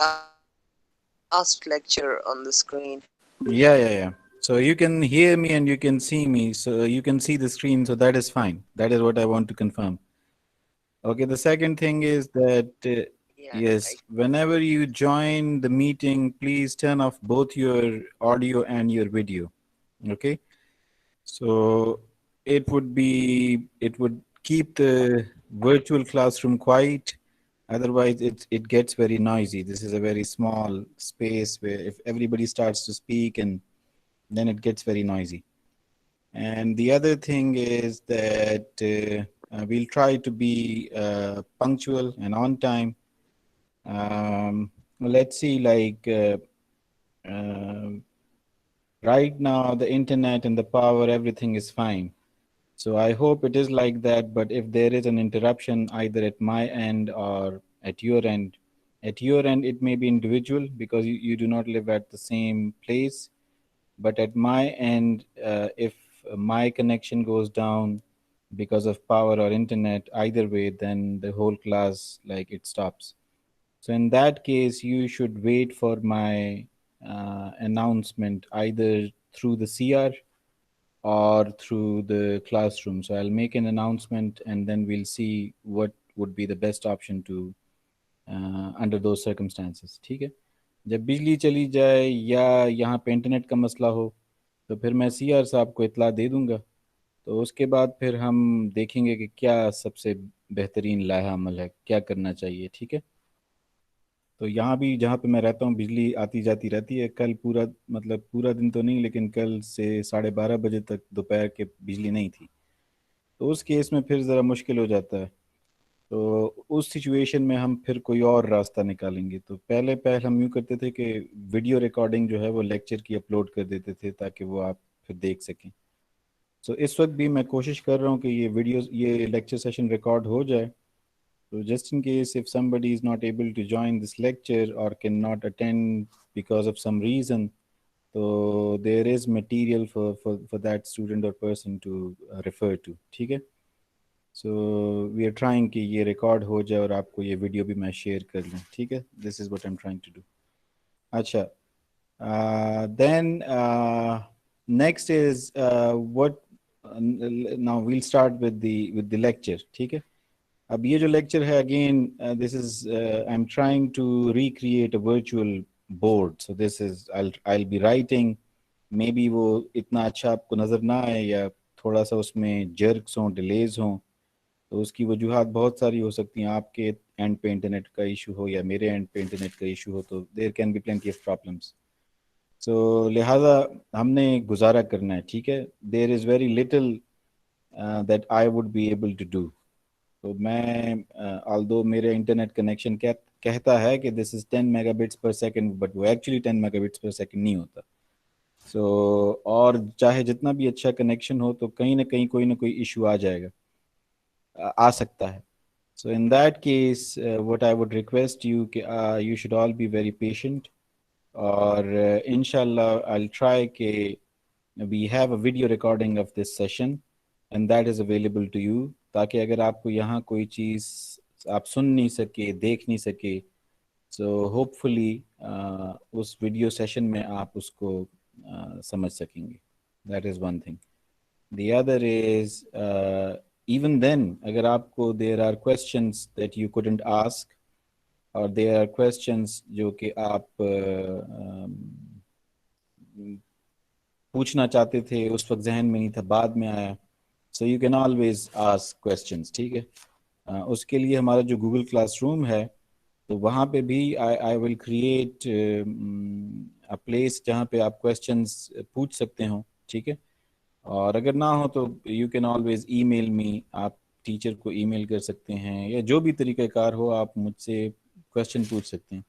last lecture on the screen. Yeah. So you can hear me and you can see me. So you can see the screen. So that is fine. That is what I want to confirm. Okay. The second thing is that, Yeah, yes, right. whenever you join the meeting, please turn off both your audio and your video. Okay. So it would keep the virtual classroom quiet. Otherwise, it gets very noisy. This is a very small space where if everybody starts to speak, and then it gets very noisy. And the other thing is that we'll try to be punctual and on time. Let's see, like um right now, the internet and the power, everything is fine. So I hope it is like that. But if there is an interruption either at my end or at your end it may be individual because you do not live at the same place. But at my end, if my connection goes down because of power or internet, either way, then the whole class like it stops. So in that case, you should wait for my announcement either through the CR or through the classroom. So I'll make an announcement and then we'll see what would be the best option to under दो circumstances. ठीक है. जब बिजली चली जाए या यहाँ पे इंटरनेट का मसला हो तो फिर मैं सीआर साहब को इतला दे दूंगा. तो उसके बाद फिर हम देखेंगे कि क्या सबसे बेहतरीन लाहा अमल है, क्या करना चाहिए. ठीक है. तो यहाँ भी जहाँ पे मैं रहता हूँ बिजली आती जाती रहती है. कल पूरा मतलब पूरा दिन तो नहीं, लेकिन कल से 12:30 बजे तक दोपहर के बिजली नहीं थी. तो उस केस में फिर ज़रा मुश्किल हो जाता है. तो उस सिचुएशन में हम फिर कोई और रास्ता निकालेंगे. तो पहले पहल हम यूँ करते थे कि वीडियो रिकॉर्डिंग जो है वो लेक्चर की अपलोड कर देते थे ताकि वो आप फिर देख सकें. सो इस वक्त भी मैं कोशिश कर रहा हूँ कि ये लेक्चर सेशन रिकॉर्ड हो जाए. तो just in case if somebody is not able to join this lecture or cannot attend because of some reason, so there is material for that student or person to refer to. ठीक है. So we are trying कि ये record हो जाए और आपको ये video भी मैं शेयर कर लूँ. ठीक है. This is what I am trying to do. अच्छा. Then next is what now we'll start with the lecture. ठीक है. अब ये जो लेक्चर है again this is I am trying to recreate a virtual board. So this is I will be writing. Maybe वो इतना अच्छा आपको नज़र ना आए या थोड़ा सा उसमें जर्क्स हों, डिलेज हों. तो उसकी वजूहात बहुत सारी हो सकती हैं. आपके एंड पे इंटरनेट का इशू हो या मेरे एंड पे इंटरनेट का इशू हो, तो there can be plenty of problems. So लिहाजा हमने गुजारा करना है. ठीक है. There is very little that I would be able to do. तो मैं ऑल्दो मेरे इंटरनेट कनेक्शन कहता है कि this is 10 megabits per second, but वो एक्चुअली 10 मेगाबिट्स पर सेकंड नहीं होता. सो और चाहे जितना भी अच्छा कनेक्शन हो तो कहीं ना कहीं कोई ना कोई इशू आ जाएगा, आ सकता है. So in that case, what I would request you, you should all be very patient. Or inshallah, I'll try ke we have a video recording of this session, and that is available to you. ताकि अगर आपको यहाँ कोई चीज़ आप सुन नहीं सके, देख नहीं सके, so hopefully उस video session में आप उसको समझ सकेंगे. That is one thing. The other is even then, अगर आपको there are questions that you couldn't ask, or there are questions जो कि आप पूछना चाहते थे उस वक्त जहन में नहीं था, बाद में आया. So you can always ask questions. ठीक है. उसके लिए हमारा जो गूगल क्लासरूम है, तो वहाँ पे भी I I will create a place जहाँ पे आप क्वेश्चंस पूछ सकते हो. ठीक है. और अगर ना हो तो you can always email me. आप टीचर को ईमेल कर सकते हैं या जो भी तरीक़ाकार हो आप मुझसे क्वेश्चन पूछ सकते हैं.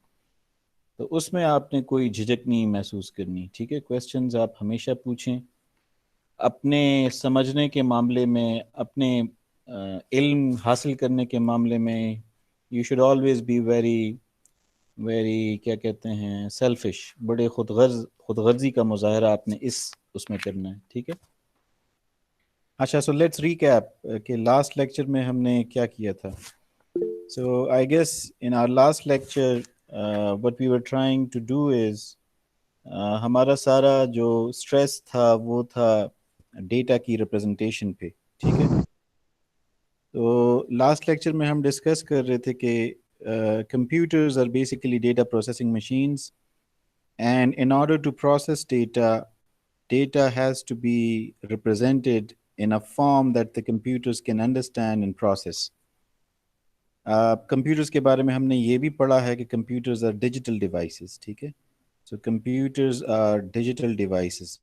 तो उसमें आपने कोई झिझक नहीं महसूस करनी. ठीक है. क्वेश्चंस आप हमेशा पूछें. अपने समझने के मामले में, अपने इल्म हासिल करने के मामले में you should always be very very क्या कहते हैं सेल्फिश. बड़े खुदगर्जी का मुजाहरा आपने इस उसमें करना है. ठीक है. अच्छा. सो लेट्स रीकैप कि लास्ट लेक्चर में हमने क्या किया था. So I guess in our last lecture what we were trying to do is हमारा सारा जो स्ट्रेस था वो था डेटा की रिप्रेजेंटेशन पे, ठीक है। तो लास्ट लेक्चर में हम डिस्कस कर रहे थे कि computers are basically data processing machines, and in order to process data has to be represented in a form that the computers can understand and process. Computers के बारे में हमने ये भी पढ़ा है कि कंप्यूटर्स आर डिजिटल डिवाइसेस, ठीक है। So computers are digital devices,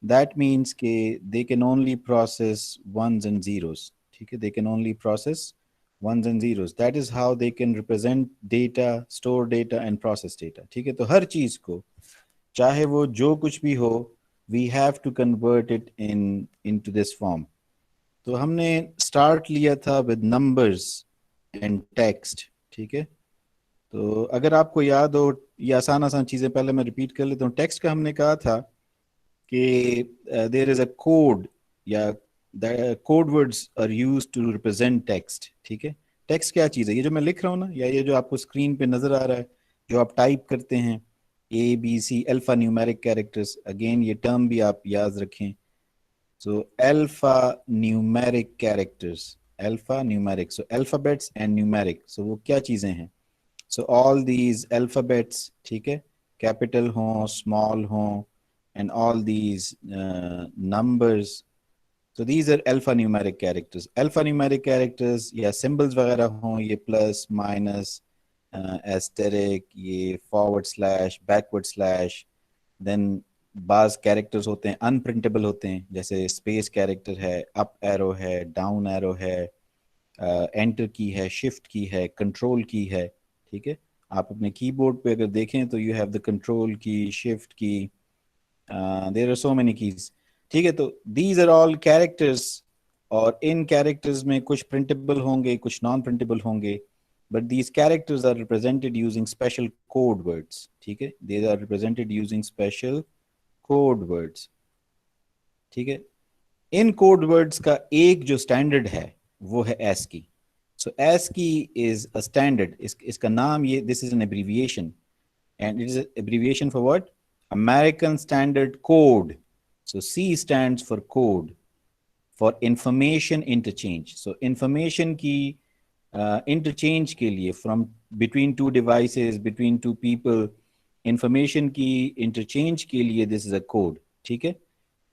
that means के they can only process ones and zeros, ठीक है। They can only process ones and zeros, that is how they can represent data, store data and process data, ठीक है। तो हर चीज़ को, चाहे वो जो कुछ भी हो, we have to convert it into this form. तो हमने स्टार्ट लिया था विद नंबर्स एंड टेक्स्ट, ठीक है। तो अगर आपको याद हो, ये आसान आसान चीज़ें पहले मैं रिपीट कर लेता हूँ। टेक्स्ट का हमने कहा था कि देयर इज अ कोड, या code words are used to represent text, ठीक है। टेक्स्ट क्या चीज़ है? ये जो मैं लिख रहा हूँ ना, या ये जो आपको स्क्रीन पे नजर आ रहा है, जो आप टाइप करते हैं, A B C alpha numeric characters, again ये टर्म भी आप याद रखें। So alphanumeric characters, alphanumeric, so alphabets and numeric, so वो क्या चीजें हैं? So all these alphabets, ठीक है, capital हो, small हो, and all these numbers, so these are alphanumeric characters. Alphanumeric characters या symbols वगैरह हो, ये plus, minus, asterisk, ये forward slash, backward slash, then बाज कैरेक्टर्स होते हैं अनप्रिंटेबल होते हैं, जैसे स्पेस कैरेक्टर है, अप एरो है, डाउन एरो है, एंटर की है, शिफ्ट की है, कंट्रोल की है, ठीक है। आप अपने कीबोर्ड पे अगर देखें तो you have the control key, shift key, there are so many keys, ठीक है। तो दीज आर ऑल कैरेक्टर्स, और इन कैरेक्टर्स में कुछ प्रिंटेबल होंगे, कुछ नॉन प्रिंटेबल होंगे, but these characters are represented using special code words, ठीक है। they are represented using special code words, ठीक है। इन कोड वर्ड्स का एक जो स्टैंडर्ड है वो है ASCII. So ASCII is a standard, इसका नाम ये, this is an abbreviation, and it is an abbreviation for what? American Standard Code. So C stands for code, for information interchange. So information की interchange के लिए, from between two devices, between two people, information की interchange के लिए this is a code, ठीक है।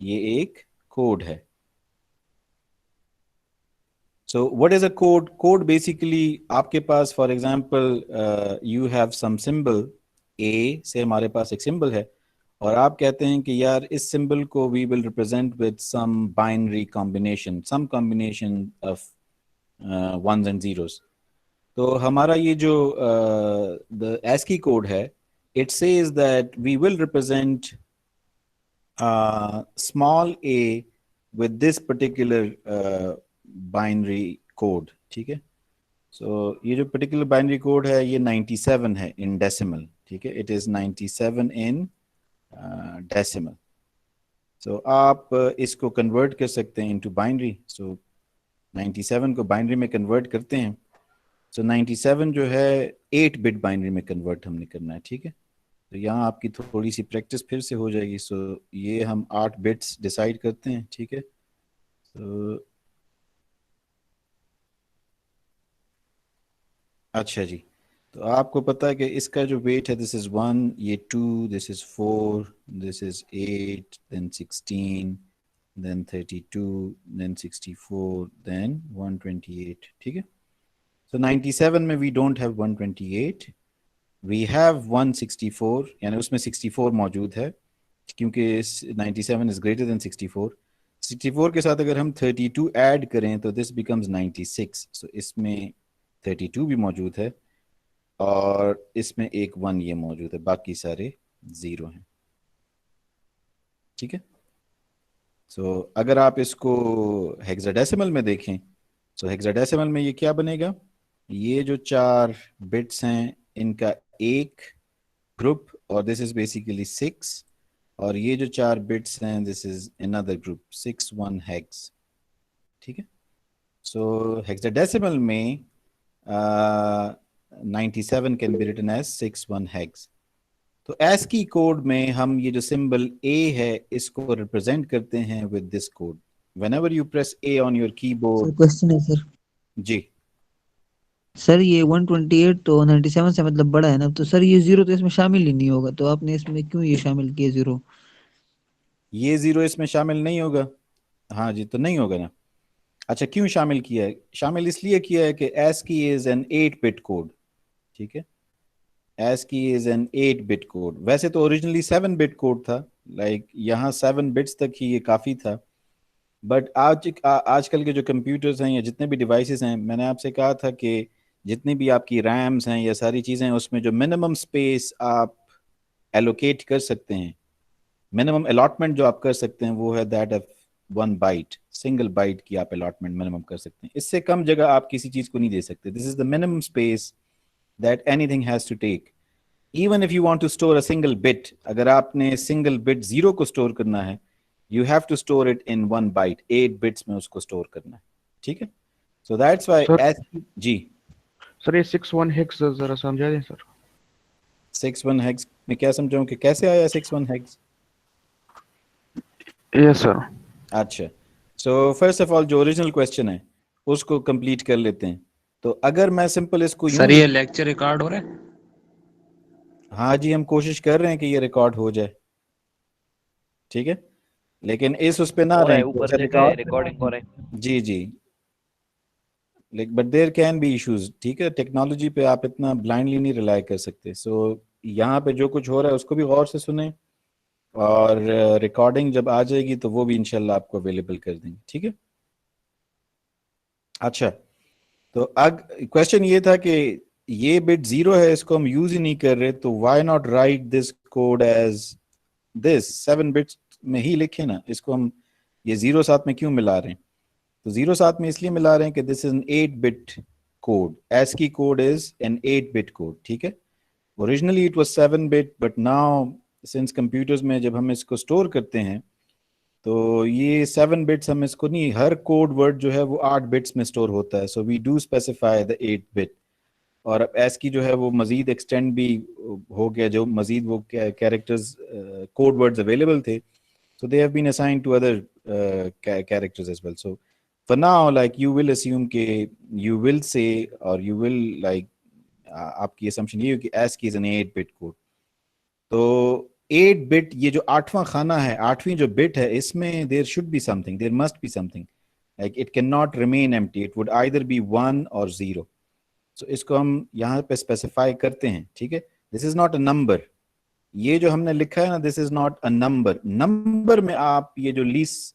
ये एक code है। So what is a code? Code basically आपके पास, for example, you have some symbol A से हमारे पास एक symbol है, और आप कहते हैं कि यार इस symbol को we will represent with some binary combination, some combination of ones and zeros. तो हमारा ये जो the ASCII code है, it says that we will represent small a with this particular binary code, ठीक है। सो ये जो particular binary code है ये 97 है in decimal, ठीक है। It is 97 in decimal. So आप इसको convert कर सकते हैं into binary. So 97 को binary में convert करते हैं। So 97 जो है 8 bit binary में convert हमने करना है, ठीक है। तो यहाँ आपकी थोड़ी सी प्रैक्टिस फिर से हो जाएगी। सो ये हम 8 बिट्स डिसाइड करते हैं, ठीक है। तो अच्छा जी, तो आपको पता है कि इसका जो वेट है, दिस इज 1, ये 2, this is 4, this is 8, then 16, then 32, then 64, then 128, ठीक है। सो 97 में we don't have 128, we have 164, यानी उसमें 64 मौजूद है, क्योंकि 97 इज ग्रेटर देन 64। 64 के साथ अगर हम 32 ऐड करें तो दिस बिकम्स 96। सो इसमें 32 भी मौजूद है, और इसमें एक 1 ये मौजूद है, बाकी सारे 0 हैं, ठीक है। सो अगर आप इसको हेक्साडेसिमल में देखें, सो हेक्साडेसिमल में ये क्या बनेगा? ये जो 4 बिट्स हैं इनका एक ग्रुप, और दिस इज बेसिकली 6, और ये जो 4 बिट्स हैं this is another group 61 hex, ठीक है। सो हेक्साडेसिमल में 97 can be written as 61 hex. तो ASCII कोड में हम ये जो सिंबल A है इसको रिप्रेजेंट करते हैं with this code. Whenever you press A on your sir keyboard. Question है सर, जी. सर ये 128 तो 97 से मतलब बड़ा है ना, तो सर ये जीरो तो इसमें शामिल ही नहीं होगा, तो आपने इसमें क्यों ये शामिल किया जीरो? ये 0 इसमें शामिल नहीं होगा. हाँ जी, तो नहीं होगा ना. अच्छा, क्यों शामिल किया है? शामिल इसलिए किया है कि ASCII is an 8 bit code. ठीक है, ASCII is an 8 bit code. वैसे तो ओरिजिनली 7 बिट कोड था. लाइक यहाँ 7 बिट्स तक ही ये काफ़ी था. बट आजकल के जो कंप्यूटर्स हैं या जितने भी डिवाइसेस हैं, मैंने आपसे कहा था कि जितनी भी आपकी रैम्स हैं या सारी चीज़ें हैं, उसमें जो मिनिमम स्पेस आप एलोकेट कर सकते हैं, मिनिमम अलॉटमेंट जो आप कर सकते हैं, वो है that of 1 byte. Single byte की आप अलॉटमेंट मिनिमम कर सकते हैं. इससे कम जगह आप किसी चीज़ को नहीं दे सकते. This is the minimum space that anything has to take. Even if you want to store a single bit, अगर आपने सिंगल बिट 0 को स्टोर करना है, you have to store it in 1 byte. 8 bits में उसको स्टोर करना है. ठीक है, so that's why सर जी. सर ये 61 हेक्स जरा समझा दें सर. 61 हेक्स में क्या समझाऊं कि कैसे आया 61 हेक्स? Yes sir. अच्छा, so first of all जो ओरिजिनल क्वेश्चन है उसको कंप्लीट कर लेते हैं. तो अगर मैं सिंपल इसको यूं सर ये लेक्चर रिकॉर्ड हो रहा है? हाँ जी, हम कोशिश कर रहे हैं कि ये रिकॉर्ड हो जाए. ठीक है, लेकिन इस उस पे ना हो रहा है, रहें. ऊपर अच्छा, देखा है रिकॉर्डिंग हो रहा है. जी जी. But there can be issues. ठीक है, टेक्नोलॉजी पे आप इतना ब्लाइंडली नहीं रिलाई कर सकते. सो यहाँ पे जो कुछ हो रहा है उसको भी गौर से सुने, और रिकॉर्डिंग जब आ जाएगी तो वो भी इंशाल्लाह आपको अवेलेबल कर देंगे. ठीक है. अच्छा, तो अब क्वेश्चन ये था कि ये बिट 0 है, इसको हम यूज ही नहीं कर रहे, तो why not write this code as this 7 bits में ही लिखे ना. इसको हम ये 0 साथ में क्यों मिला रहे हैं? तो 0 साथ में इसलिए मिला रहे हैं कि this is an 8 bit code. ASCII code is an 8 bit code. ठीक है, originally it was 7 bit, but now since computers में जब हम इसको स्टोर करते हैं तो ये 7 बिट्स हम इसको नहीं, हर कोड वर्ड जो है वो 8 बिट्स में स्टोर होता है. So we do specify the 8 bit. और अब ASCII जो है वो मजीद एक्सटेंड भी हो गया, जो मजीद वो कैरेक्टर्स कोड वर्ड्स अवेलेबल थे, so they have been assigned to other characters as well. So for now, like, you will assume कि you will say or you will like आपकी assumption ये हो कि ASCII is an 8 bit code. तो 8 bit ये जो 8वां खाना है, 8वीं जो bit है, इसमें there should be something, there must be something. Like it cannot remain empty. It would either be 1 or 0. So इसको हम यहाँ पे specify करते हैं. ठीक है, this is not a number. ये जो हमने लिखा है ना, this is not a number. Number में आप ये जो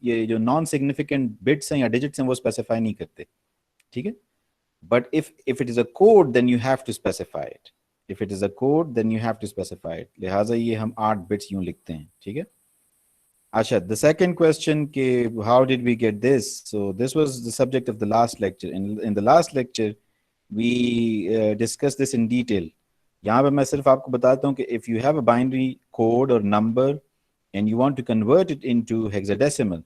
ये जो नॉन सिग्निफिकेंट बिट्स हैं या डिजिट्स हैं वो स्पेसिफाई नहीं करते. ठीक है, but if it is a code then you have to specify it. If it is a code then you have to specify it. लिहाजा ये हम 8 बिट्स यूं लिखते हैं. ठीक है. अच्छा, द सेकंड क्वेश्चन के how did we get this. So this was the subject of the last lecture. In the last lecture we discuss this in detail. यहाँ पे मैं सिर्फ आपको बताता हूँ कि if you have a binary code और number and you want to convert it into hexadecimal,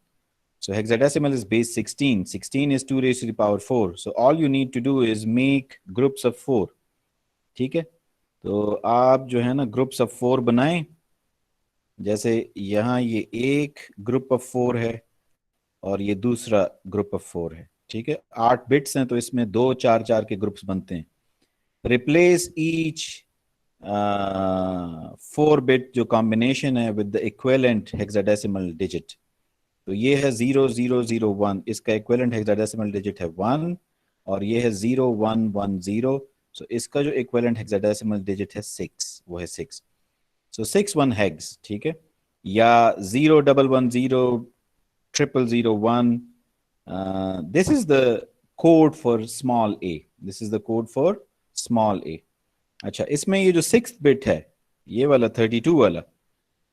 so hexadecimal is base 16. 16 is 2 raised to the power 4. So all you need to do is make groups of 4. ठीक है, तो आप जो है ना groups of 4 बनाएं. जैसे यहाँ ये एक ग्रुप ऑफ 4 है और ये दूसरा ग्रुप ऑफ 4 है. ठीक है, 8 बिट्स हैं तो इसमें 2 4 4 के ग्रुप्स बनते हैं. रिप्लेस ईच 4 बिट जो कॉम्बिनेशन है with the equivalent hexadecimal digit. तो ये है 0 0 0 1. इसका इक्विवेलेंट हेक्साडेसिमल डिजिट है 1 और ये है 0 1 1 0. सो इसका जो इक्विवेलेंट हेक्साडेसिमल डिजिट है 6, वो है 6. सो 61 हेक्स. ठीक है, या 0 1 1 0 0 0 1. This is the code for small a. This is the code for small a. अच्छा, इसमें ये जो 6th बिट है, ये वाला 32 वाला,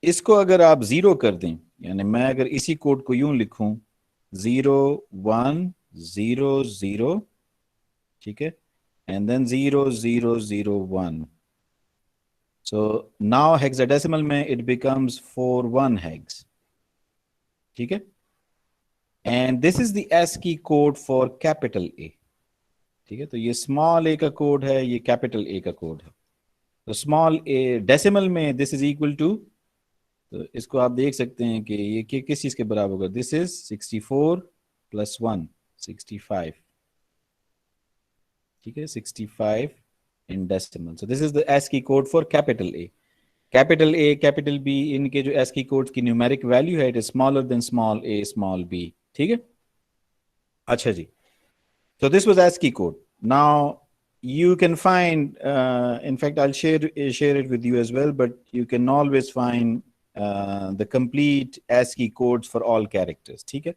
इसको अगर आप 0 कर दें, यानी मैं अगर इसी कोड को यूं लिखूं 0 1 0 0, ठीक है, and then 0 0 0 1. So now hexadecimal में इट बिकम्स 41 हेक्स. ठीक है, and this is the ASCII code for capital A. ठीक है, तो ये स्मॉल ए का कोड है, ये कैपिटल ए का कोड है। तो स्मॉल ए डेसिमल में दिस इज इक्वल टू, तो इसको आप देख सकते हैं कि ये किस चीज के बराबर होगा, दिस इज 64 प्लस 1 65, ठीक है, 65 in decimal. So this is the ASCII code for capital A. Capital A, capital B, इनके जो ASCII कोड्स की न्यूमेरिक वैल्यू है, it is smaller than small a small b, ठीक है। अच्छा जी, so this was ASCII code. Now you can find, in fact, I'll share it with you as well, but you can always find the complete ASCII codes for all characters. ठीक है,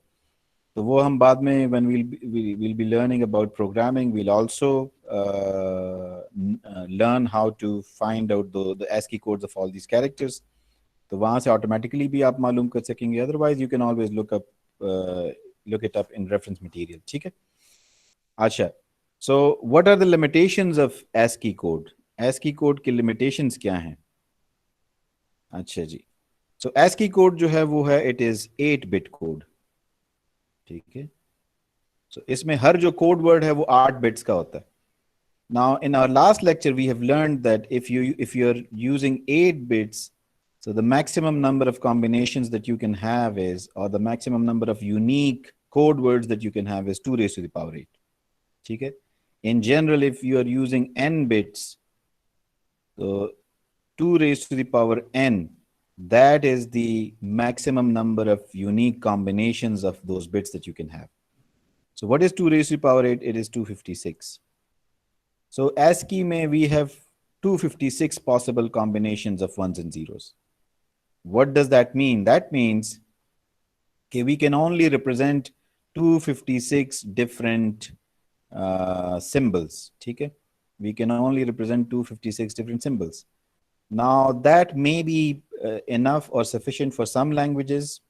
तो वो हम बाद में when we'll be learning about programming, we'll also learn how to find out the ASCII codes of all these characters. तो वहाँ से automatically भी आप मालूम कर सकेंगे, otherwise you can always look it up in reference material. ठीक है। अच्छा, so what are the limitations of ASCII code? ASCII code की limitations क्या हैं? अच्छा जी, so ASCII code जो है वो है, it is 8-bit code, ठीक है। so इसमें हर जो code word है वो 8 bits का होता है। Now in our last lecture we have learned that if you're using 8 bits, so the maximum number of combinations that you can have is, or the maximum number of unique code words that you can have is 2 raised to the power 8, ठीक है। In general, if you are using n bits, so 2 raised to the power n, that is the maximum number of unique combinations of those bits that you can have. So what is 2 raised to the power 8? It is 256. So ASCII mein we have 256 possible combinations of ones and zeros. What does that mean? That means okay, we can only represent 256 different symbols, ठीक है, we can only represent 256 different symbols. Now that may be enough or sufficient for some languages,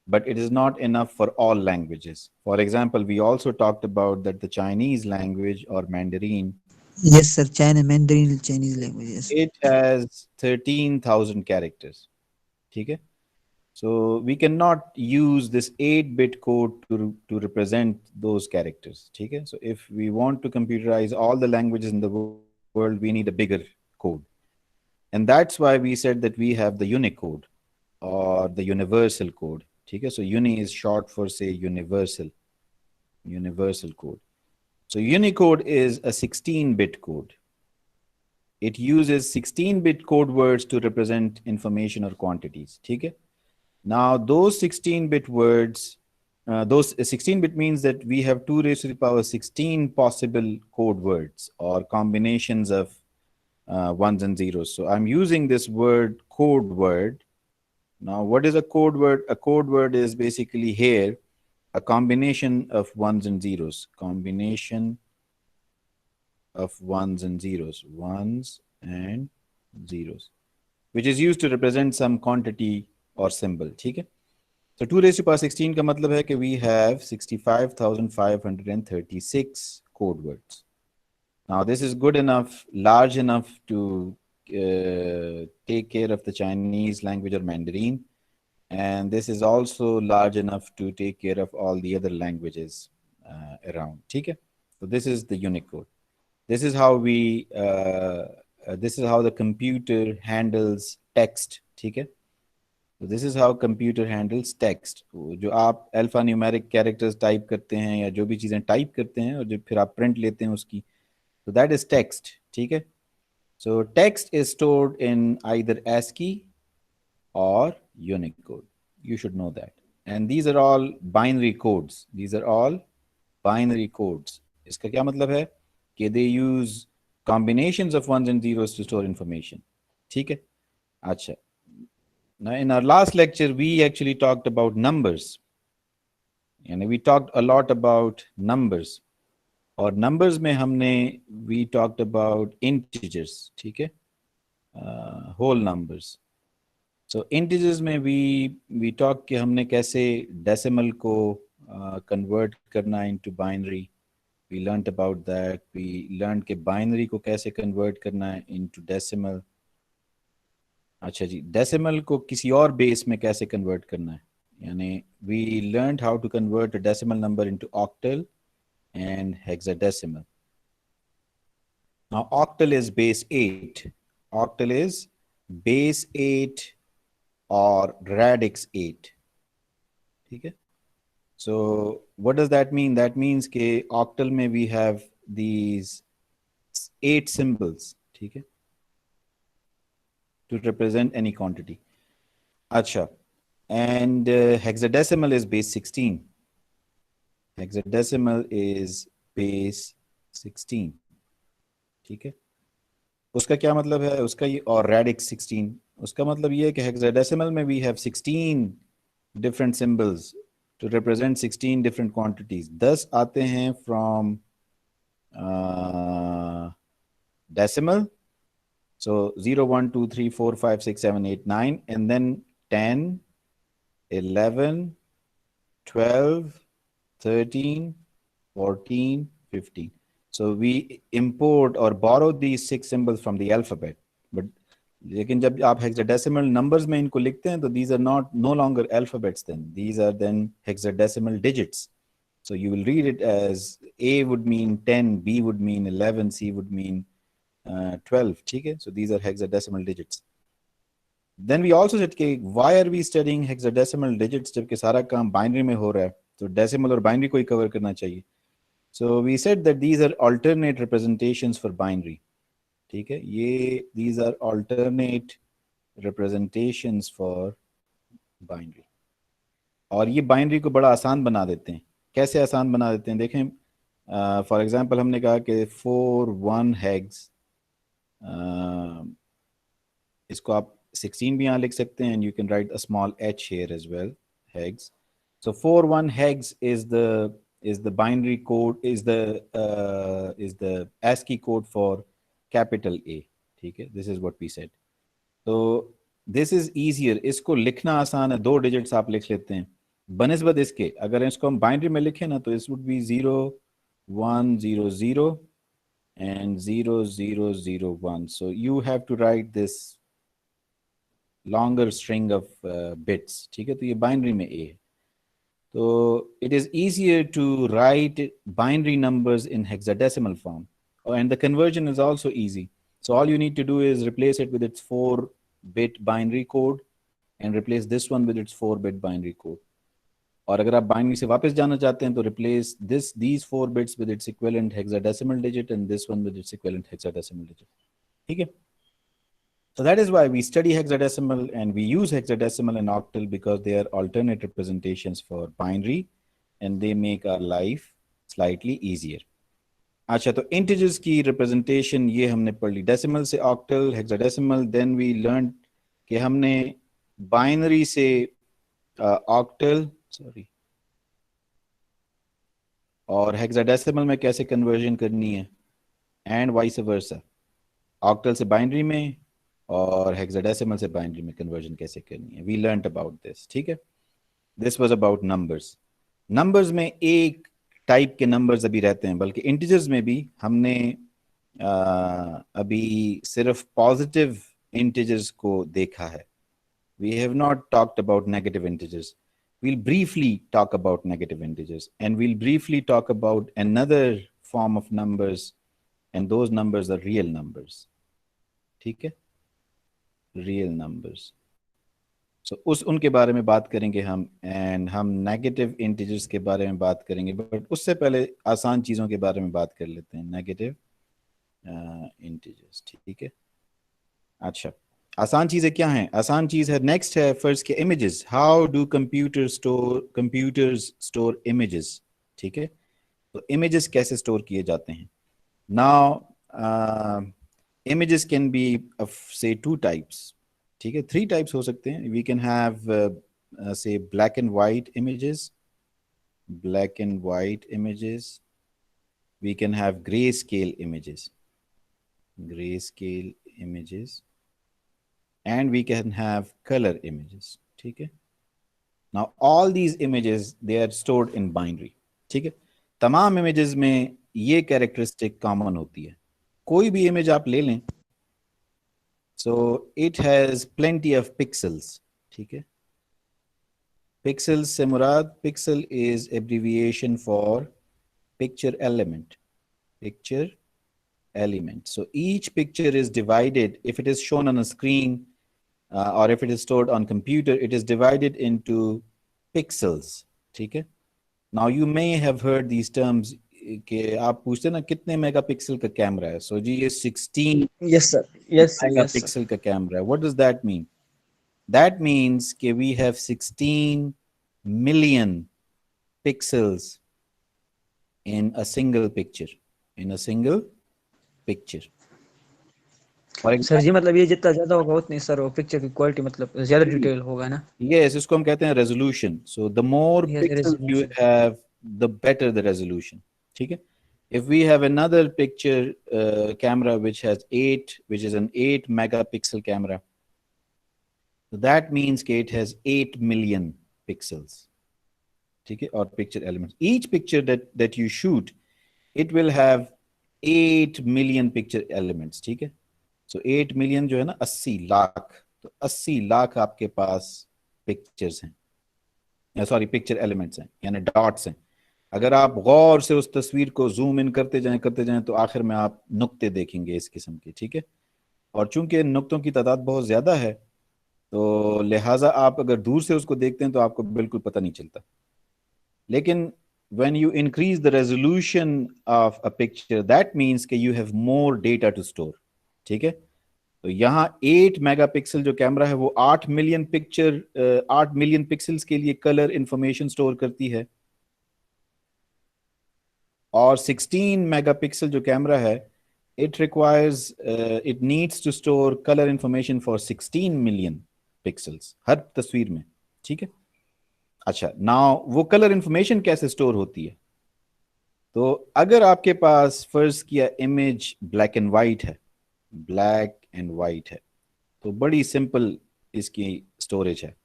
but it is not enough for all languages. For example, we also talked about that the Chinese language or Mandarin, yes sir, Mandarin Chinese languages, it has 13,000 characters, ठीक है। So we cannot use this 8-bit code to represent those characters, ठीक है। So if we want to computerize all the languages in the world, we need a bigger code. And that's why we said that we have the Unicode or the universal code, ठीक है। So uni is short for, say, universal code. So Unicode is a 16-bit code. It uses 16-bit code words to represent information or quantities, ठीक है। Now, those 16-bit words, those 16-bit means that we have 2 raised to the power 16 possible code words or combinations of ones and zeros. So I'm using this word code word. Now, what is a code word? A code word is basically here a combination of ones and zeros. Combination of ones and zeros. Ones and zeros, which is used to represent some quantity or symbol, ठीक है। So 2 raised to power 16 का मतलब है कि we have 65,536 code words. Now this is good enough, large enough to take care of the Chinese language or Mandarin, and this is also large enough to take care of all the other languages around, ठीक है। So this is the Unicode. This is how we this is how the computer handles text, ठीक है। So this is how computer handles text. जो आप alphanumeric characters type करते हैं या जो भी चीजें type करते हैं और जो फिर आप print लेते हैं उसकी, so that is text, ठीक है। So text is stored in either ASCII or Unicode. You should know that. And these are all binary codes. These are all binary codes. इसका क्या मतलब है कि they use combinations of ones and zeros to store information, ठीक है। अच्छा, now in our last lecture we actually talked about numbers, and we talked a lot about numbers. और numbers में हमने we talked about integers, ठीक है, whole numbers. So integers में we talked कि हमने कैसे decimal को convert करना into binary. We learned about that. We learned कि binary को कैसे convert करना है into decimal. अच्छा जी, decimal को किसी और base में कैसे convert करना है, यानी we learned how to convert a decimal number into octal and hexadecimal. Now octal is base 8. Octal is base 8 or radix 8. Okay. So what does that mean? That means कि octal में we have these 8 symbols. Okay, to represent any quantity. Acha. And hexadecimal is base 16. Hexadecimal is base 16. ठीक है, उसका क्या मतलब है? उसका ये और radix 16, उसका मतलब ये है कि hexadecimal में we have 16 different symbols to represent 16 different quantities. 10 आते हैं from decimal. So 0, 1, 2, 3, 4, 5, 6, 7, 8, 9, and then 10, 11, 12, 13, 14, 15. So we import or borrow these 6 symbols from the alphabet. But लेकिन जब आप hexadecimal numbers में इनको लिखते हैं तो these are no longer alphabets then. These are then hexadecimal digits. So you will read it as A would mean 10, B would mean 11, C would mean 12. ठीक है? So these are hexadecimal digits. Then we also said कि why are we studying hexadecimal digits जबकि सारा काम binary में हो रहा है, तो decimal और binary को ही cover करना चाहिए. So we said that these are alternate representations for binary. ठीक है, ये these are alternate representations for binary. और ये binary को बड़ा आसान बना देते हैं. कैसे आसान बना देते हैं? देखें, for example हमने कहा कि 4 1 hex, इसको आप 16 भी यहाँ लिख सकते हैं, and you can write a small h here as well, hex. So 4 1 hex is the binary code, is the ASCII code for capital A. ठीक है, this is what we said. So this is easier. इसको लिखना आसान है, 2 digits आप लिख लेते हैं. बनिस्बत इसके अगर इसको हम बाइनरी में लिखें ना तो इस would be 0 1 0 0 and 0 0 0 1. So you have to write this longer string of bits. ठीक है, तो ये बाइनरी में A है. So it is easier to write binary numbers in hexadecimal form, and the conversion is also easy. So all you need to do is replace it with its 4-bit binary code and replace this one with its 4-bit binary code. और अगर आप binary से वापस जाना चाहते हैं तो replace these 4 bits with its equivalent hexadecimal digit and this one with its equivalent hexadecimal digit. ठीक है? So that is why we study hexadecimal and we use hexadecimal and octal, because they are alternate representations for binary and they make our life slightly easier. अच्छा, तो integers की representation ये हमने पढ़ ली, decimal से octal, hexadecimal. Then we learned कि हमने binary से octal, और hexadecimal में कैसे conversion करनी है, and vice versa. octal से binary में और hexadecimal से binary में conversion कैसे करनी है. We learned about this. ठीक है, this was about numbers. numbers में एक टाइप के numbers अभी रहते हैं, बल्कि integers में भी हमने अभी सिर्फ positive integers को देखा है. We have not talked about negative integers. We'll briefly talk about negative integers, and we'll briefly talk about another form of numbers, and those numbers are real numbers. ठीक है, real numbers. So उनके बारे में बात करेंगे हम, and हम negative integers के बारे में बात करेंगे, but उससे पहले आसान चीज़ों के बारे में बात कर लेते हैं. negative integers. ठीक है, अच्छा, आसान चीज़ें क्या हैं? आसान चीज़ है, नेक्स्ट है फर्स्ट के images. How do computers store images? ठीक है, तो images कैसे स्टोर किए जाते हैं? Now images can be of say 2 types. ठीक है, 3 types हो सकते हैं. We can have say black and white images. We can have grayscale images. And we can have color images. ठीक है, now all these images, they are stored in binary. ठीक है, तमाम images में ये characteristic common होती है. कोई भी image आप ले लें, so it has plenty of pixels. ठीक है, pixels से मुराद, pixel is abbreviation for picture element. element. So each picture is divided, if it is shown on a screen or if it is stored on computer, it is divided into pixels. ठीक है? Now you may have heard these terms कि आप पूछते ना कितने megapixel का camera है. So जी ये 16 Yes, sir. Yes, sir. Yes, sir. megapixel का कैमरा है. What does that mean? That means कि we have 16 million pixels in a single picture. In a single picture. For sir ji मतलब ये जितना ज्यादा होगा उतनी सर वो पिक्चर की क्वालिटी मतलब ज्यादा डिटेल होगा ना. Yes, इसको हम कहते हैं resolution. So the more Yes, pixels you resolution. have, the better the resolution. ठीक है? If we have another picture camera which has 8, which is an 8 megapixel camera, so that means that it has 8 million pixels. ठीक है? Or picture elements. Each picture that you shoot, it will have 8 million picture elements. ठीक है? So 8 million जो है ना 80 लाख, तो 80 लाख आपके पास pictures हैं, सॉरी पिक्चर एलिमेंट्स हैं, यानी डॉट्स हैं. अगर आप गौर से उस तस्वीर को जूम इन करते जाएं तो आखिर में आप नुक्ते देखेंगे इस किस्म के. ठीक है? और चूंकि नुक्तों की तादाद बहुत ज्यादा है तो लिहाजा आप अगर दूर से उसको देखते हैं तो आपको बिल्कुल पता नहीं चलता. लेकिन when you increase the resolution of a picture, that means कि you have more data to store. ठीक है? तो यहाँ 8 मेगापिक्सल जो कैमरा है वो 8 मिलियन पिक्सल्स के लिए कलर इंफॉर्मेशन स्टोर करती है, और 16 मेगापिक्सल जो कैमरा है it needs to store color information for 16 million pixels हर तस्वीर में. ठीक है? अच्छा, नाउ वो कलर इंफॉर्मेशन कैसे स्टोर होती है? तो अगर आपके पास फर्ज किया इमेज ब्लैक एंड वाइट है, तो बड़ी सिंपल इसकी स्टोरेज है,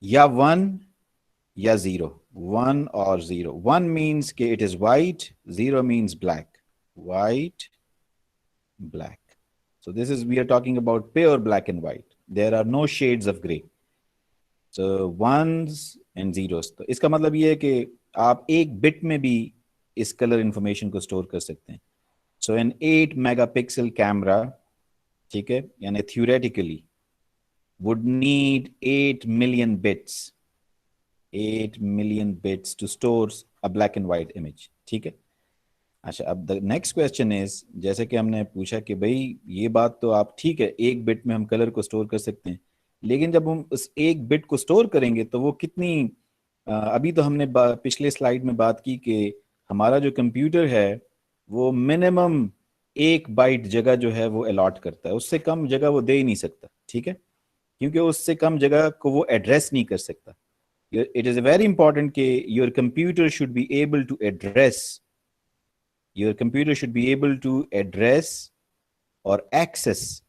या 1 या 0. 1 और 0. 1 means कि it is white, 0 means black. White, black. So this is, we are talking about pure black and white. There are no shades of gray. So ones and zeros. तो इसका मतलब ये है कि आप एक बिट में भी इस कलर इंफॉर्मेशन को स्टोर कर सकते हैं. So an 8 megapixel camera, ठीक है, यानी theoretically would need 8 million bits. 8 million bits to store a black and white image. ठीक है? अच्छा, अब द नेक्स्ट क्वेश्चन इज, जैसे कि हमने पूछा कि भाई ये बात तो आप ठीक है, एक बिट में हम कलर को स्टोर कर सकते हैं, लेकिन जब हम उस एक बिट को स्टोर करेंगे तो वो कितनी, अभी तो हमने पिछले स्लाइड में बात की कि हमारा जो कंप्यूटर है वो मिनिमम 1 बाइट जगह जो है वो अलॉट करता है, उससे कम जगह वो दे ही नहीं सकता. ठीक है? क्योंकि उससे कम जगह को वो एड्रेस नहीं कर सकता. It is very important that your computer should be able to address or access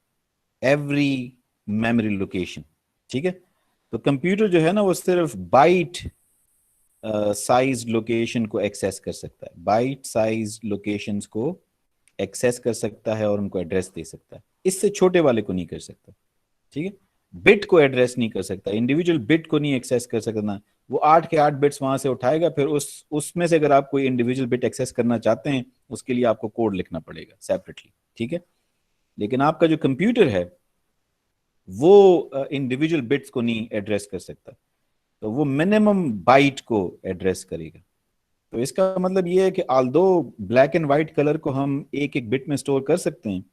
every memory location. ठीक है? तो कंप्यूटर जो है ना वो सिर्फ बाइट साइज लोकेशन को एक्सेस कर सकता है, बाइट साइज लोकेशंस को एक्सेस कर सकता है और उनको एड्रेस दे सकता है. इससे छोटे वाले को नहीं कर सकता. ठीक है? बिट को एड्रेस नहीं कर सकता, इंडिविजुअल बिट को नहीं एक्सेस कर सकता ना. वो 8 के 8 बिट्स वहां से उठाएगा, फिर उसमें से अगर आप कोई इंडिविजुअल बिट एक्सेस करना चाहते हैं उसके लिए आपको कोड लिखना पड़ेगा सेपरेटली. ठीक है? लेकिन आपका जो कंप्यूटर है वो इंडिविजुअल बिट्स को नहीं एड्रेस कर सकता, तो वो मिनिमम बाइट को एड्रेस करेगा. तो इसका मतलब ये है कि although black and white colour को हम एक एक बिट में स्टोर कर सकते हैं,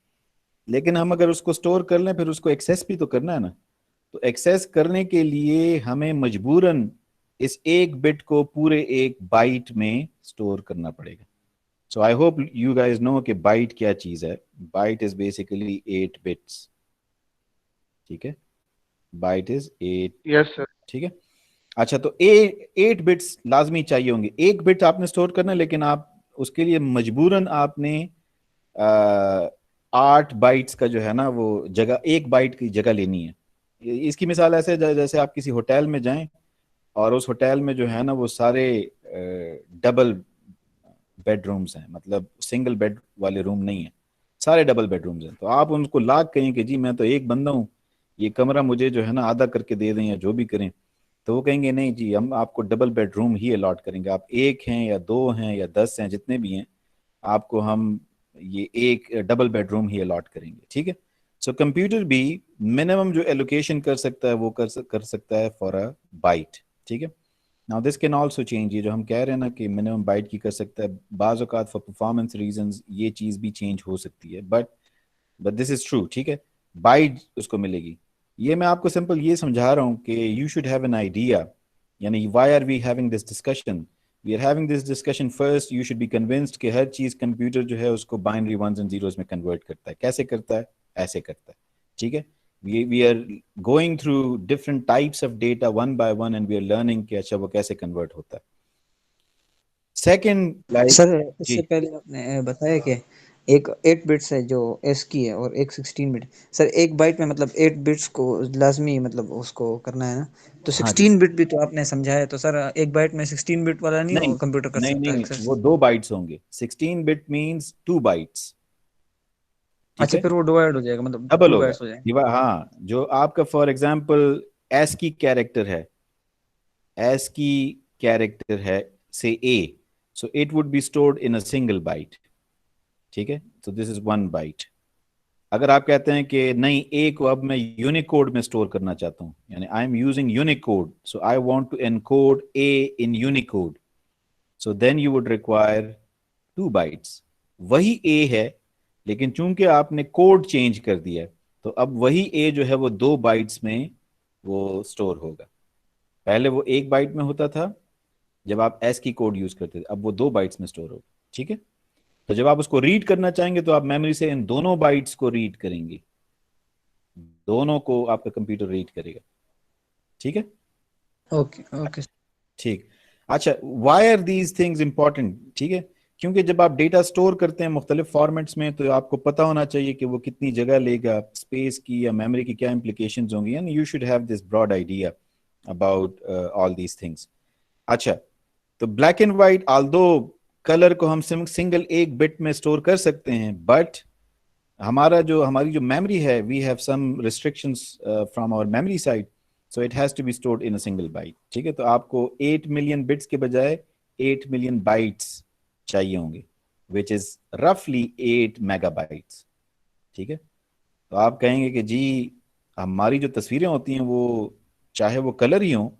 लेकिन हम अगर उसको स्टोर कर लें फिर उसको एक्सेस भी तो करना है ना. तो एक्सेस करने के लिए हमें मजबूरन इस एक बिट को पूरे एक बाइट में स्टोर करना पड़ेगा. So I hope you guys know कि बाइट क्या चीज है. Byte is basically 8 bits. ठीक है? Byte is 8. Yes sir. ठीक है? अच्छा, तो 8 बिट्स लाजमी चाहिए होंगे. एक बिट आपने स्टोर करना है, लेकिन आप उसके लिए मजबूरन आपने 8 बाइट्स का जो है ना वो जगह, 1 बाइट की जगह लेनी है. इसकी मिसाल ऐसे जैसे आप किसी होटल में जाएं और उस होटल में जो है ना वो सारे डबल बेडरूम्स हैं, मतलब सिंगल बेड वाले रूम नहीं है, सारे डबल बेडरूम्स हैं. तो आप उनको लाख कहें कि जी मैं तो एक बंदा हूँ, ये कमरा मुझे जो है ना आधा करके दे दें या जो भी करें, तो वो कहेंगे नहीं जी हम आपको डबल बेडरूम ही अलॉट करेंगे. आप 1 हैं या 2 हैं या 10 हैं, जितने भी हैं, आपको हम ये एक डबल बेडरूम ही अलॉट करेंगे, ठीक है। सो कंप्यूटर भी मिनिमम जो एलोकेशन कर सकता है वो कर सकता है फॉर अ बाइट, ठीक है। Now this can also change, ये जो हम कह रहे हैं ना कि मिनिमम बाइट की कर सकता है, बाज़ औक़ात फॉर परफॉर्मेंस रीजंस ये चीज़ भी चेंज हो सकती है, बट दिस इज ट्रू, ठीक है। बाइट उसको मिलेगी। ये मैं आपको सिंपल ये समझा रहा हूँ कि you should have an idea, यानी why are we having this discussion, we are having this discussion first, you should be convinced कि हर चीज़ कंप्यूटर जो है उसको बाइनरी वंस एंड जीरोस में कन्वर्ट करता है। कैसे करता है? ऐसे करता है, ठीक है। we are going through different types of data one by one and we are learning कि अच्छा वो कैसे convert होता है। Second, like सर जी इससे पहले आपने बताया कि एक 8 बिट्स है जो एस की है और एक 16 बिट। सर एक बाइट में मतलब 8 बिट्स को लाजमी मतलब उसको करना है ना, तो हाँ जी, 16 बिट भी तो आपने समझाया, तो सर एक बाइट में 16 बिट वाला नहीं नहीं हो कंप्यूटर कर नहीं सकता नहीं एक्सेस? वो 2 बाइट्स होंगे, 16 बिट मीन्स 2 बाइट्स, ठीक अच्छा है। फिर वो डिवाइड हो जाएगा, मतलब डबल 2 होगा, बाइट्स हो जाएंगे। हाँ, जो आपका फॉर एग्जाम्पल एस की कैरेक्टर है, एस की कैरेक्टर है से A, so it would be stored in a single byte, ठीक है। So this is 1 byte. अगर आप कहते हैं कि नहीं ए को अब मैं यूनिकोड में स्टोर करना चाहता हूं, यानी I am using Unicode, so I want to encode A in Unicode, so then you would require 2 bytes. वही ए है, लेकिन चूंकि आपने कोड चेंज कर दिया है, तो अब वही ए जो है वो 2 बाइट्स में वो स्टोर होगा। पहले वो 1 बाइट में होता था जब आप एस की कोड यूज करते थे, अब वो 2 बाइट्स में स्टोर होगा, ठीक है। तो जब आप उसको रीड करना चाहेंगे तो आप मेमोरी से इन दोनों बाइट्स को रीड करेंगे, दोनों को आपका कंप्यूटर रीड करेगा, ठीक है। Okay okay. ठीक, अच्छा, why are these things important, ठीक है। क्योंकि जब आप डेटा स्टोर करते हैं मुख्तलिफ फॉर्मेट्स में, तो आपको पता होना चाहिए कि वो कितनी जगह लेगा, स्पेस की या मेमोरी की क्या इंप्लीकेशंस होंगी, and you should have this broad idea about all these things. अच्छा, तो black and white, although colour को हम सिंगल एक बिट में स्टोर कर सकते हैं, बट हमारी जो मेमोरी है, we have some restrictions from our memory side, so it has to be stored in a single byte, ठीक है। तो आपको 8 मिलियन बिट्स के बजाय 8 मिलियन बाइट्स चाहिए होंगे, विच इज रफली 8 मेगाबाइट्स, ठीक है। तो आप कहेंगे कि जी हमारी जो तस्वीरें होती हैं वो चाहे वो कलर ही हो,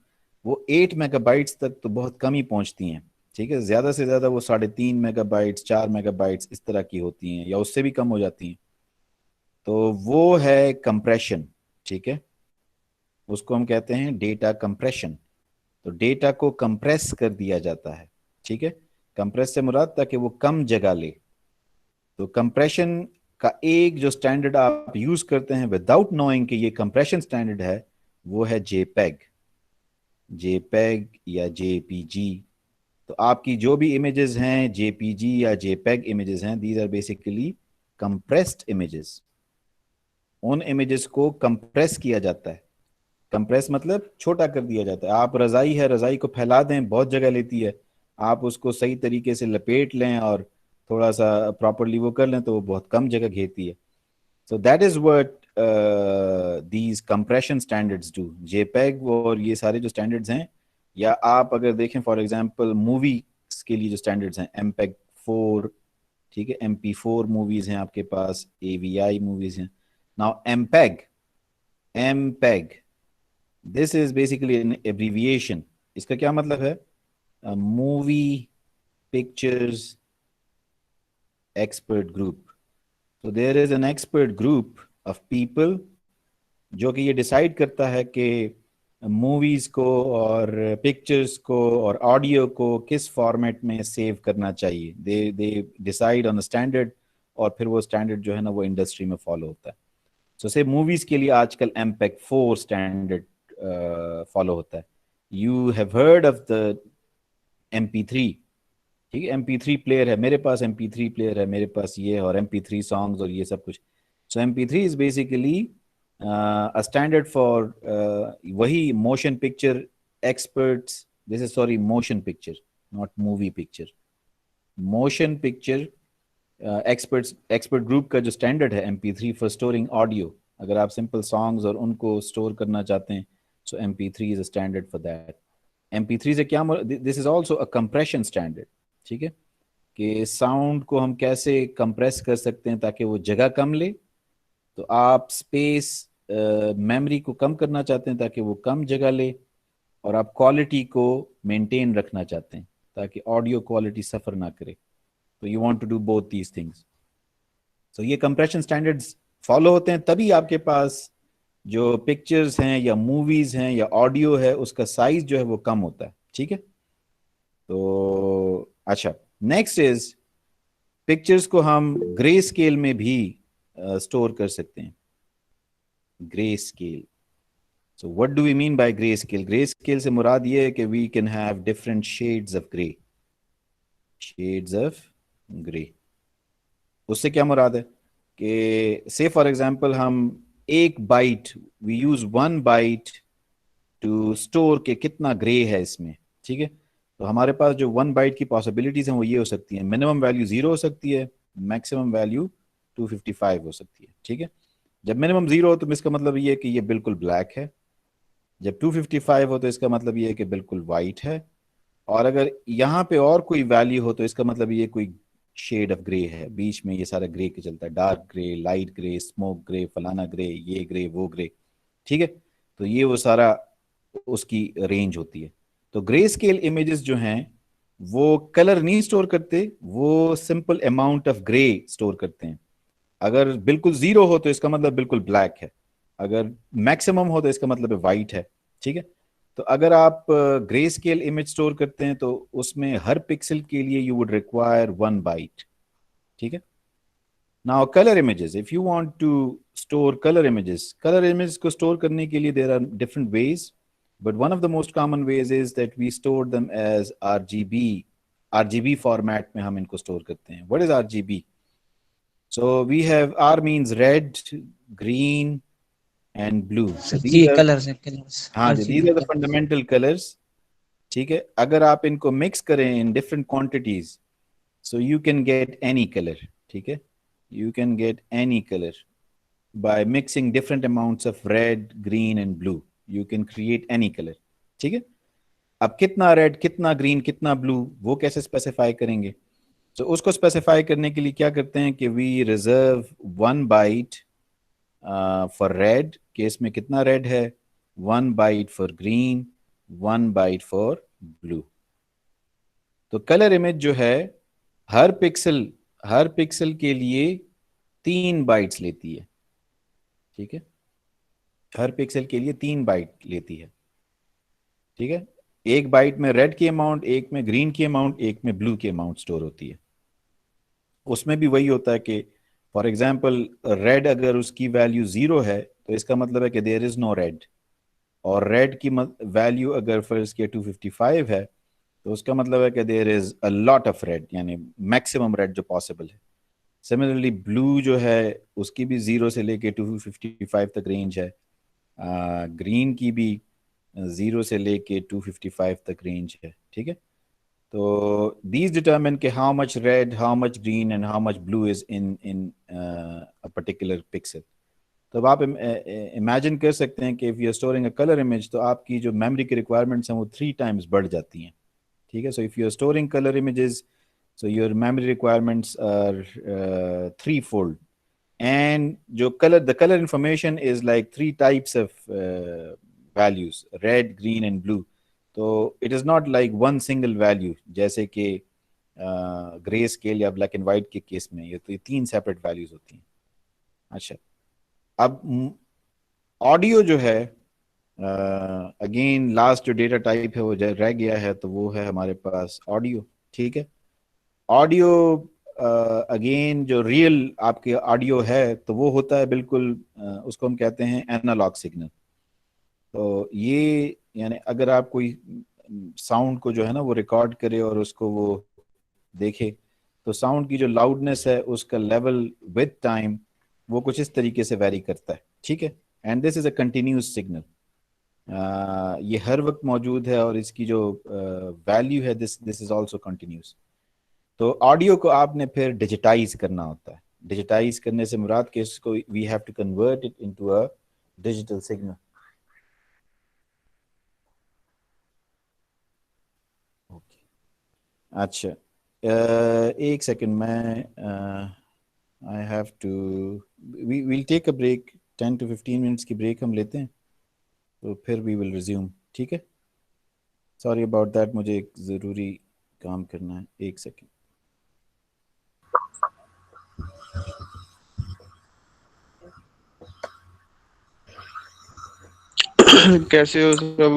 वो 8 मेगाबाइट्स तक तो बहुत कम ही पहुंचती हैं, ठीक है। ज्यादा से ज्यादा वो 3.5 मेगाबाइट्स 4 मेगाबाइट्स इस तरह की होती हैं, या उससे भी कम हो जाती हैं। तो वो है कंप्रेशन, ठीक है। उसको हम कहते हैं डेटा कंप्रेशन। तो डेटा को कंप्रेस कर दिया जाता है, ठीक है। कंप्रेस से मुराद था कि वो कम जगह ले। तो कंप्रेशन का एक जो स्टैंडर्ड आप यूज करते हैं विदाउट नोइंग कि ये कंप्रेशन स्टैंडर्ड है, वो है जेपेग, जेपेग या जेपीजी। तो आपकी जो भी इमेजेस हैं जेपीजी या जेपेग इमेजेस हैं, these are basically compressed images. उन इमेजेस को कंप्रेस किया जाता है। कंप्रेस मतलब छोटा कर दिया जाता है। आप रजाई है, रजाई को फैला दें, बहुत जगह लेती है, आप उसको सही तरीके से लपेट लें और थोड़ा सा प्रॉपरली वो कर लें तो वो बहुत कम जगह घेरती है। So that is what these compression standards do, JPEG और ये सारे जो स्टैंडर्ड्स हैं। या आप अगर देखें फॉर एग्जांपल मूवी के लिए जो स्टैंडर्ड्स हैं, एमपेग 4, ठीक है, MP4 मूवीज हैं आपके पास, AVI मूवीज हैं। Now MPEG, MPEG this is basically an abbreviation. इसका क्या मतलब है? Movie pictures expert group. तो there is an expert group of people जो कि ये डिसाइड करता है कि मूवीज को और पिक्चर्स को और ऑडियो को किस फॉर्मेट में सेव करना चाहिए। दे डिसाइड ऑन स्टैंडर्ड, और फिर वो स्टैंडर्ड जो है ना वो इंडस्ट्री में फॉलो होता है। सो से मूवीज के लिए आजकल एमपेग 4 स्टैंडर्ड फॉलो होता है। You have heard of the MP3, ठीक है। MP3 प्लेयर है मेरे पास, MP3 प्लेयर है मेरे पास ये, और MP3 सॉन्ग्स और ये सब कुछ। सो MP3 is basically a standard for वही motion picture experts, this is sorry motion picture not movie picture, motion picture expert group का जो standard है MP3 for storing audio। अगर आप simple songs और उनको store करना चाहते हैं, so MP3 is a standard for that। MP3 से क्या, this is also a compression standard, ठीक है। कि साउंड को हम कैसे कंप्रेस कर सकते हैं ताकि वो जगह कम ले। तो आप स्पेस मेमोरी को कम करना चाहते हैं ताकि वो कम जगह ले, और आप क्वालिटी को मेंटेन रखना चाहते हैं ताकि ऑडियो क्वालिटी सफ़र ना करे। तो you want to do both these things. तो ये कंप्रेशन स्टैंडर्ड्स फॉलो होते हैं, तभी आपके पास जो पिक्चर्स हैं या मूवीज हैं या ऑडियो है उसका साइज जो है वो कम होता है। ठीक है। तो अच्छा, नेक्स्ट इज पिक्चर्स को हम ग्रे स्केल में भी स्टोर कर सकते हैं। Grey scale, so what do we mean by grey scale? Grey scale से मुराद ये है कि we can have different shades of grey. Shades of grey, उससे क्या मुराद है कि से फॉर एग्जांपल हम एक byte, we use 1 byte to store के कितना ग्रे है इसमें। ठीक है। तो हमारे पास जो 1 बाइट की पॉसिबिलिटीज हैं वो ये हो सकती है, मिनिमम वैल्यू 0 हो सकती है, मैक्सिमम वैल्यू 255 हो सकती है। ठीक है। जब मिनिमम 0 हो तो इसका मतलब ये है कि ये बिल्कुल ब्लैक है, जब 255 हो तो इसका मतलब ये है कि बिल्कुल वाइट है, और अगर यहाँ पे और कोई वैल्यू हो तो इसका मतलब ये कोई शेड ऑफ ग्रे है, बीच में ये सारा ग्रे के चलता है, dark grey, light grey, smoke grey, फलाना ग्रे, ये ग्रे, वो ग्रे। ठीक है। तो ये वो सारा उसकी रेंज होती है। तो ग्रे स्केल इमेजेस जो हैं वो कलर नहीं स्टोर करते, वो simple amount of grey store करते हैं। अगर बिल्कुल 0 हो तो इसका मतलब बिल्कुल ब्लैक है, अगर मैक्सिमम हो तो इसका मतलब वाइट है। ठीक है। तो अगर आप ग्रे स्केल इमेज स्टोर करते हैं तो उसमें हर पिक्सल के लिए यू वुड रिक्वायर 1 बाइट। ठीक है। Now colour images, if you want to store colour images को स्टोर करने के लिए there are different ways, but one of the most common ways is that we store them as RGB format में हम इनको स्टोर करते हैं। What is RGB? So we have, R means red, green and blue. Sir ये colours है, colours हाँ जी, RGB these are the colours. Fundamental colours. ठीक है। अगर आप इनको मिक्स करें in different quantities, so you can get any colour. ठीक है। You can get any colour by mixing different amounts of red, green and blue, you can create any colour. ठीक है। अब कितना रेड, कितना ग्रीन, कितना blue, वो कैसे स्पेसिफाई करेंगे? तो उसको स्पेसिफाई करने के लिए क्या करते हैं कि we reserve 1 byte for red, case में कितना रेड है, 1 byte for green, 1 byte for blue. तो कलर इमेज जो है हर पिक्सल के लिए 3 बाइट्स लेती है। ठीक है। हर पिक्सल के लिए 3 बाइट लेती है। ठीक है। एक बाइट में रेड की अमाउंट, एक में ग्रीन की अमाउंट, एक में ब्लू की अमाउंट स्टोर होती है। उसमें भी वही होता है कि फॉर एग्जाम्पल रेड अगर उसकी वैल्यू 0 है तो इसका मतलब है कि देयर इज नो रेड, और रेड की वैल्यू अगर फर्ज के 255 है तो उसका मतलब है कि there is a lot of red, यानी मैक्सिमम रेड जो पॉसिबल है। सिमिलरली ब्लू जो है उसकी भी 0 से लेके 255 तक रेंज है, ग्रीन की भी 0 से लेके 255 तक रेंज है। ठीक है। तो these determine कि how much red, how much green and how much blue is in a particular pixel। तो अब आप इमेजिन कर सकते हैं कि if you are storing a color image तो आपकी जो मेमोरी की रिक्वायरमेंट्स हैं वो 3 times बढ़ जाती हैं। ठीक है। So if you are storing color images, so your memory requirements are threefold, and जो the color information is like 3 types of values, red, green and blue। तो it is not like one single value, जैसे कि grey scale या black and white के case में ये तो ये 3 सेपरेट वैल्यूज होती हैं। अच्छा, अब ऑडियो जो है, अगेन लास्ट जो डेटा टाइप है वो रह गया है, तो वो है हमारे पास ऑडियो। ठीक है। ऑडियो अगेन जो रियल आपके ऑडियो है तो वो होता है बिल्कुल उसको हम कहते हैं एनालॉग सिग्नल। तो ये यानी अगर आप कोई साउंड को जो है ना वो रिकॉर्ड करे और उसको वो देखे तो साउंड की जो लाउडनेस है उसका लेवल विद टाइम वो कुछ इस तरीके से वेरी करता है। ठीक है। And this is a continuous signal, ये हर वक्त मौजूद है और इसकी जो वैल्यू है दिस इज आल्सो कंटिन्यूस। तो ऑडियो को आपने फिर डिजिटाइज करना होता है। डिजिटाइज करने से मुराद कि इसको we have to convert it into a digital signal. अच्छा, एक सेकंड, मैं I have to, we will take a break, 10 to 15 minutes की ब्रेक हम लेते हैं, तो फिर वी विल रिज्यूम, ठीक है? सॉरी अबाउट दैट, मुझे एक ज़रूरी काम करना है, एक सेकंड। कैसे हो सब?